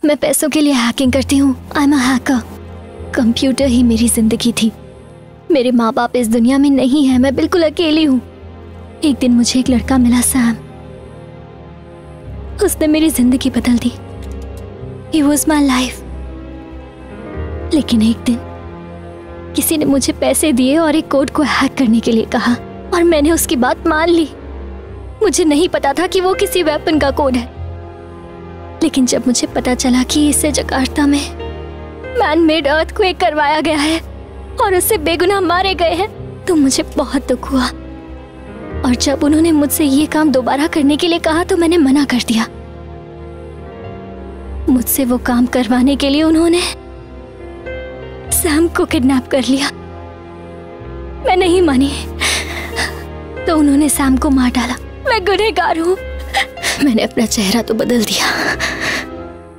मैं पैसों के लिए हैकिंग करती हूँ। I am a hacker. Computer ही मेरी जिंदगी थी। मेरे माँ बाप इस दुनिया में नहीं है, मैं बिल्कुल अकेली हूँ। एक दिन मुझे एक लड़का मिला, सैम। उसने मेरी जिंदगी बदल दी। He was my life। लेकिन एक दिन किसी ने मुझे पैसे दिए और एक कोड को हैक करने के लिए कहा और मैंने उसकी बात मान ली। मुझे नहीं पता था कि वो किसी वेपन का कोड है, लेकिन जब मुझे पता चला कि इससे जकार्ता में मैन मेड अर्थक्वेक करवाया गया है और उससे बेगुनाह मारे गए हैं, तो मुझे बहुत दुख हुआ। और जब उन्होंने मुझसे ये काम दोबारा करने के लिए कहा तो मैंने मना कर दिया। मुझसे वो काम करवाने के लिए उन्होंने सैम को किडनैप कर लिया। मैं नहीं मानी, तो उन्होंने सैम को मार डाला। मैं गुनहगार हूँ। मैंने अपना चेहरा तो बदल दिया,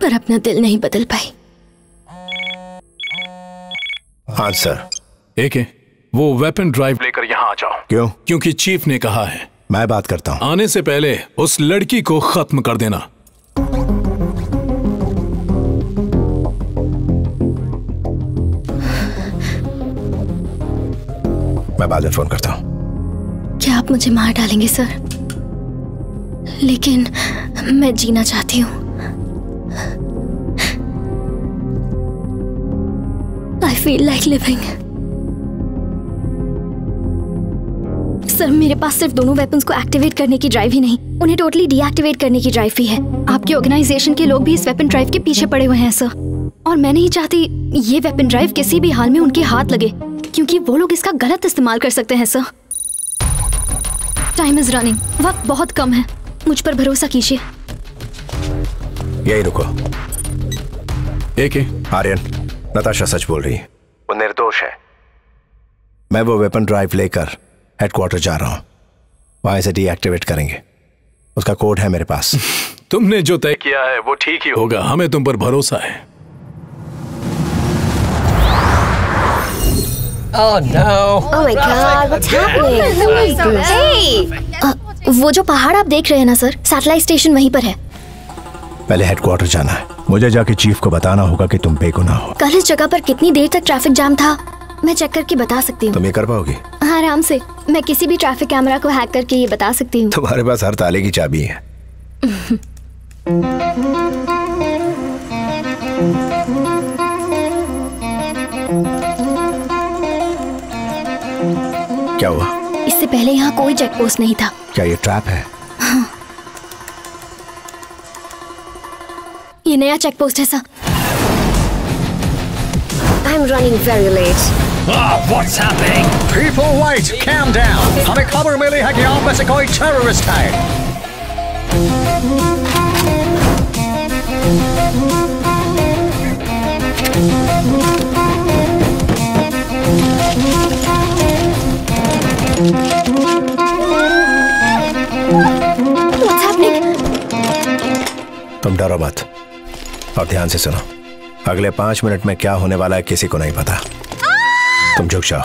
पर अपना दिल नहीं बदल पाई। हाँ सर। एक है, वो वेपन ड्राइव लेकर यहाँ आ जाओ। क्यों? क्योंकि चीफ ने कहा है। मैं बात करता हूँ। आने से पहले उस लड़की को खत्म कर देना। मैं बाद में फोन करता हूँ। क्या आप मुझे मार डालेंगे सर? लेकिन मैं जीना चाहती हूँ। I feel like living। Sir, मेरे पास सिर्फ दोनों वेपन्स को एक्टिवेट करने की ड्राइव ही नहीं, उन्हें टोटली डीएक्टिवेट करने की ड्राइव भी है। आपके ऑर्गेनाइजेशन के लोग भी इस वेपन ड्राइव के पीछे पड़े हुए हैं सर, और मैं नहीं चाहती ये वेपन ड्राइव किसी भी हाल में उनके हाथ लगे, क्योंकि वो लोग इसका गलत इस्तेमाल कर सकते हैं सर। टाइम इज रनिंग, वक्त बहुत कम है, मुझ पर भरोसा कीजिए। यही रुको। एक है आर्यन, नताशा सच बोल रही है, वो निर्दोष है। मैं वो वेपन ड्राइव लेकर हेडक्वार्टर जा रहा हूं, वहां से डीएक्टिवेट करेंगे। उसका कोड है मेरे पास। तुमने जो तय किया है वो ठीक ही होगा, हमें तुम पर भरोसा है। Oh no! Oh my God, what's happening? Hey! वो जो पहाड़ आप देख रहे हैं ना सर, सैटेलाइट स्टेशन वहीं पर है। पहले हेडक्वार्टर जाना है, मुझे जाके चीफ को बताना होगा कि तुम बेगुनाह हो। कल इस जगह पर कितनी देर तक ट्रैफिक जाम था, मैं चेक करके बता सकती हूँ। तुम ये कर पाओगी? हाँ, आराम से। मैं किसी भी ट्रैफिक कैमरा को हैक करके ये बता सकती हूँ। तुम्हारे पास हर ताले की चाबी है। क्या हुआ? इससे पहले यहाँ कोई चेक पोस्ट नहीं था। क्या ये ट्रैप है? हाँ। ये नया चेक पोस्ट है sir. I'm running very late. What's happening? People, wait! Calm down. हमें खबर मिली है कि आप में से कोई terrorist है। What's happening? तुम डरो मत और ध्यान से सुनो। अगले 5 मिनट में क्या होने वाला है किसी को नहीं पता। तुम झुक जाओ।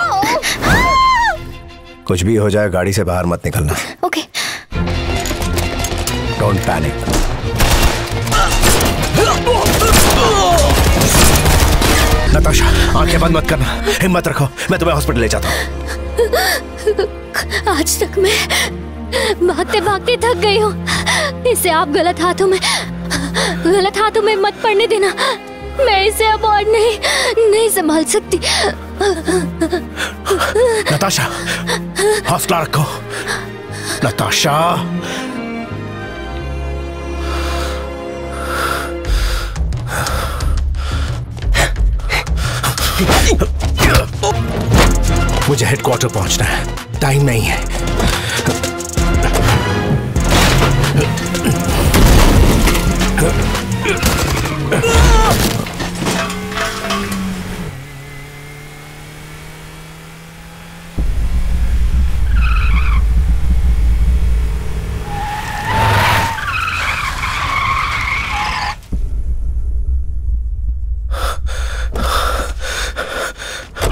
कुछ भी हो जाए गाड़ी से बाहर मत निकलना। ओके। Don't panic. नताशा, आंखें बंद मत करना, हिम्मत रखो, मैं तुम्हें हॉस्पिटल ले जाता हूँ। आज तक मैं भागते भागते थक गई हूँ। इसे आप गलत हाथों में मत पड़ने देना। मैं इसे अब और नहीं संभाल सकती। नताशा, हौसला रखो। नताशा, मुझे हेडक्वार्टर पहुंचना है, टाइम नहीं है।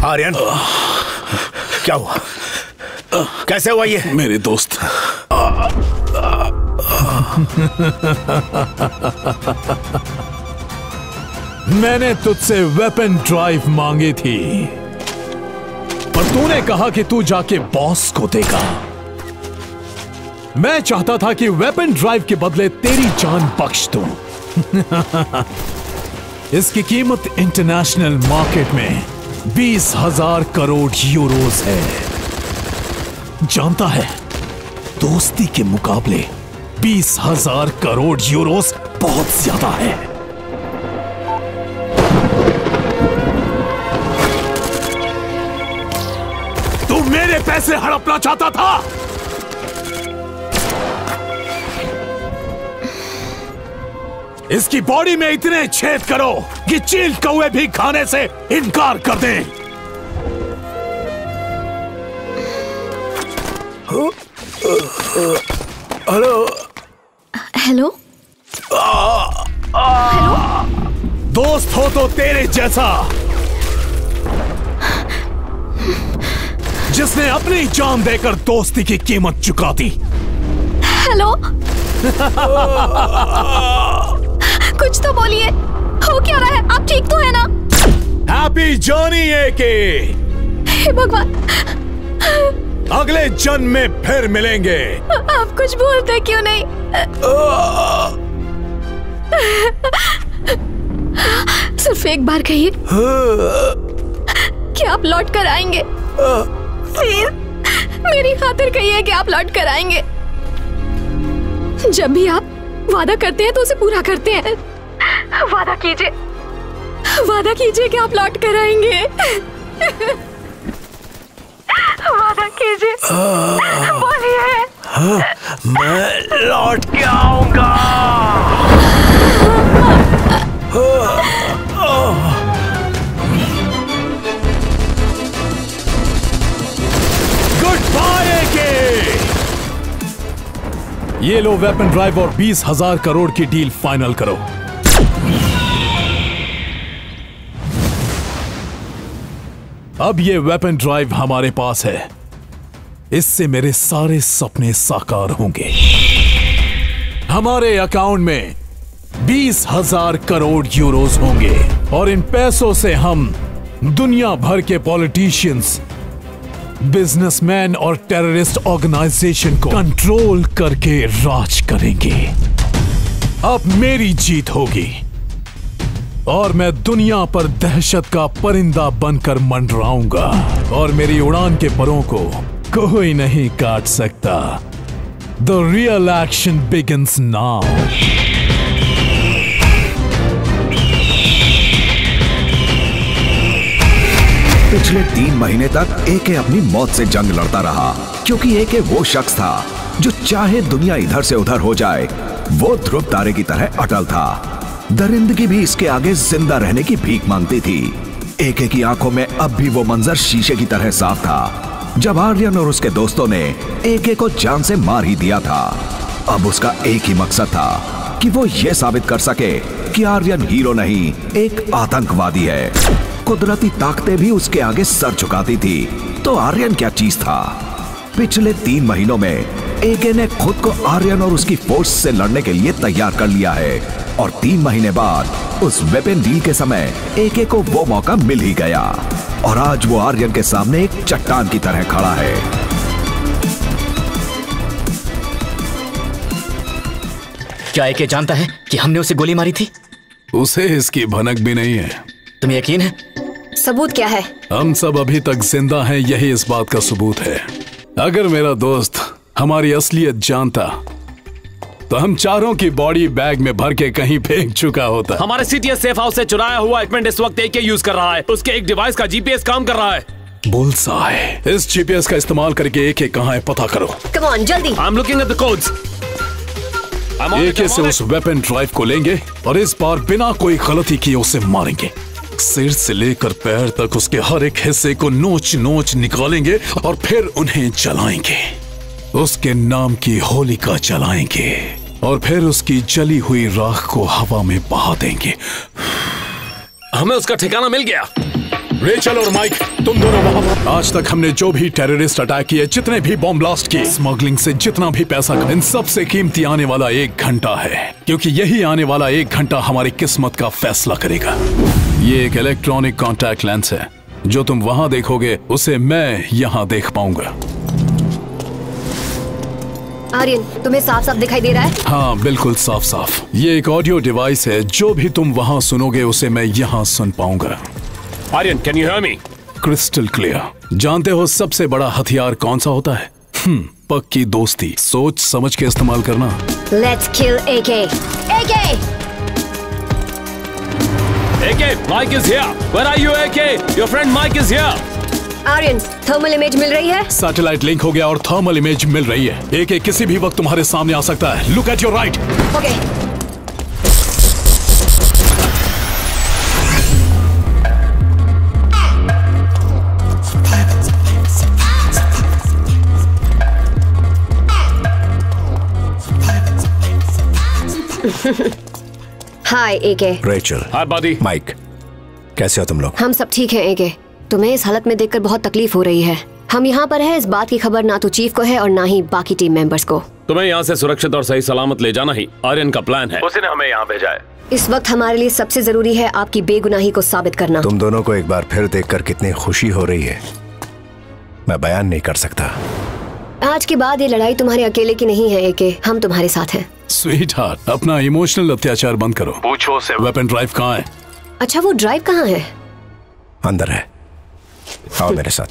आर्यन, क्या हुआ? कैसे हुआ ये? मेरे दोस्त, मैंने तुझसे वेपन ड्राइव मांगी थी, पर तूने कहा कि तू जाके बॉस को देगा। मैं चाहता था कि वेपन ड्राइव के बदले तेरी जान बख्श दूं। इसकी कीमत इंटरनेशनल मार्केट में 20,000 करोड़ यूरोस है। जानता है, दोस्ती के मुकाबले 20,000 करोड़ यूरोस बहुत ज्यादा है। तू मेरे पैसे हड़पना चाहता था। इसकी बॉडी में इतने छेद करो कि चील कौवे भी खाने से इनकार कर दें। Hello hello hello. दोस्त हो तो तेरे जैसा, जिसने अपनी जान देकर दोस्ती की कीमत चुका दी। हेलो। कुछ तो बोलिए, हो क्या रहा है? आप ठीक तो है ना? हैप्पी जर्नी एके। हे भगवान, अगले जन्म में फिर मिलेंगे। आप कुछ बोलते क्यों नहीं? सिर्फ एक बार कहिए कि आप लौट कर आएंगे। प्लीज मेरी खातिर कहिए कि आप लौट कर आएंगे। जब भी आप वादा करते हैं तो उसे पूरा करते हैं। वादा कीजिए कि आप लौट कर आएंगे। वादा कीजिए, बोलिए। मैं लौट के आऊंगा। Good by AK. ये लो वेपन ड्राइव और 20,000 करोड़ की डील फाइनल करो। अब ये वेपन ड्राइव हमारे पास है। इससे मेरे सारे सपने साकार होंगे। हमारे अकाउंट में 20,000 करोड़ यूरोस होंगे और इन पैसों से हम दुनिया भर के पॉलिटिशियंस, बिजनेसमैन और टेररिस्ट ऑर्गेनाइजेशन को कंट्रोल करके राज करेंगे। अब मेरी जीत होगी और मैं दुनिया पर दहशत का परिंदा बनकर मंडराऊंगा और मेरी उड़ान के परों को कोई नहीं काट सकता। The real action begins now. पिछले 3 महीने तक एके अपनी मौत से जंग लड़ता रहा, क्योंकि एके वो शख्स था जो चाहे दुनिया इधर से उधर हो जाए, वो ध्रुव तारे की तरह अटल था। दरिंदगी भी इसके आगे जिंदा रहने की भीख मांगती थी। एके की आंखों में अब भी वो मंजर शीशे की तरह साफ था जब आर्यन और उसके दोस्तों ने एके को जान से मार ही दिया था। अब उसका एक ही मकसद था कि वो ये साबित कर सके कि आर्यन हीरो नहीं, एक आतंकवादी है। कुदरती ताकतें भी उसके आगे सर झुकाती थी, तो आर्यन क्या चीज था? पिछले 3 महीनों में एके ने खुद को आर्यन और उसकी फोर्स से लड़ने के लिए तैयार कर लिया है और 3 महीने बाद उस वेपन डील के समय एके को वो मौका मिल ही गया और आज वो आर्यन के सामने एक चट्टान की तरह खड़ा है। क्या एके जानता है कि हमने उसे गोली मारी थी? उसे इसकी भनक भी नहीं है। तुम्हें यकीन है? सबूत क्या है? हम सब अभी तक जिंदा हैं, यही इस बात का सबूत है। अगर मेरा दोस्त हमारी असलियत जानता तो हम चारों की बॉडी बैग में भर के कहीं फेंक चुका होता। हमारे सीटीएस सेफ हाउस से चुराया हुआ इक्विपमेंट इस वक्त एके यूज कर रहा है। उसके एक डिवाइस का जीपीएस काम कर रहा है। बुल्सआई। इस जीपीएस का इस्तेमाल करके एके कहाँ है पता करो। कम ऑन, जल्दी। I am looking at the codes. AK से उस वेपन ड्राइव को लेंगे और इस बार बिना कोई गलती किए उसे मारेंगे। सिर से लेकर पैर तक उसके हर एक हिस्से को नोच नोच निकालेंगे और फिर उन्हें जलाएंगे। उसके नाम की होलिका जलाएंगे और फिर उसकी जली हुई राख को हवा में बहा देंगे। हमें उसका ठिकाना मिल गया। रेचल और माइक, तुम दोनों वहां। आज तक हमने जो भी टेररिस्ट अटैक किए, जितने भी बॉम्ब ब्लास्ट किए, स्मगलिंग से जितना भी पैसा, इन सब से कीमती आने वाला 1 घंटा है, क्योंकि यही आने वाला 1 घंटा हमारी किस्मत का फैसला करेगा। ये एक इलेक्ट्रॉनिक कॉन्टैक्ट लेंस है, जो तुम वहां देखोगे उसे मैं यहां देख पाऊंगा। आर्यन, तुम्हें साफ साफ दिखाई दे रहा है? हाँ, बिल्कुल साफ साफ। ये एक ऑडियो डिवाइस है, जो भी तुम वहां सुनोगे उसे मैं यहाँ सुन पाऊंगा। Aryan, can you hear me? Crystal clear. जानते हो सबसे बड़ा हथियार कौन सा होता है? पक्की दोस्ती। सोच समझ के इस्तेमाल करना। Let's kill AK. AK! AK, Mike is here. Where are you AK? Your friend Mike is here. Aryan, thermal image मिल रही है? सैटेलाइट लिंक हो गया और थर्मल इमेज मिल रही है। एके किसी भी वक्त तुम्हारे सामने आ सकता है। Look at your right. Okay. Hi AK. Rachel. Hi body. Mike, कैसे हो तुम लोग? हम सब ठीक हैं एके। तुम्हें इस हालत में देखकर बहुत तकलीफ हो रही है। हम यहाँ पर हैं, इस बात की खबर ना तो चीफ को है और ना ही बाकी टीम मेंबर्स को। तुम्हें यहाँ से सुरक्षित और सही सलामत ले जाना ही आर्यन का प्लान है। उसने हमें यहाँ भेजा है। इस वक्त हमारे लिए सबसे जरूरी है आपकी बेगुनाही को साबित करना। तुम दोनों को एक बार फिर देखकर कितनी खुशी हो रही है, मैं बयान नहीं कर सकता। आज के बाद ये लड़ाई तुम्हारे अकेले की नहीं है एके, हम तुम्हारे साथ हैं। स्वीट हार्ट, अपना इमोशनल अत्याचार बंद करो। पूछो उसे वेपन ड्राइव कहाँ है। अच्छा, वो ड्राइव कहाँ है? अंदर है, आओ मेरे साथ।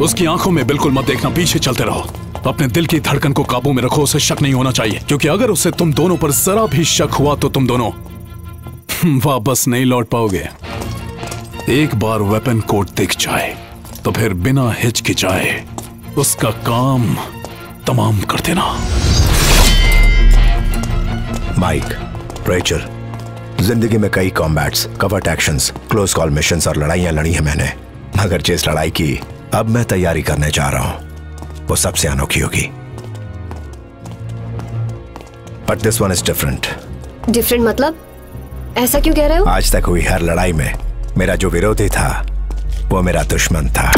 उसकी आंखों में बिल्कुल मत देखना, पीछे चलते रहो। अपने दिल की धड़कन को काबू में रखो, उसे शक नहीं होना चाहिए, क्योंकि अगर उसे तुम दोनों पर जरा भी शक हुआ तो तुम दोनों वापस नहीं लौट पाओगे। एक बार वेपन कोड दिख जाए तो फिर बिना हिचकिचाए उसका काम तमाम कर देना। माइक, रेचल, जिंदगी में कई combats, covert actions, close call missions और लड़ाइयां लड़ी हैं मैंने, मगर जिस लड़ाई की अब मैं तैयारी करने जा रहा हूं वो सबसे अनोखी होगी। But this one is different. Different मतलब? ऐसा क्यों कह रहे हो? आज तक हुई हर लड़ाई में मेरा जो विरोधी था वो मेरा दुश्मन था।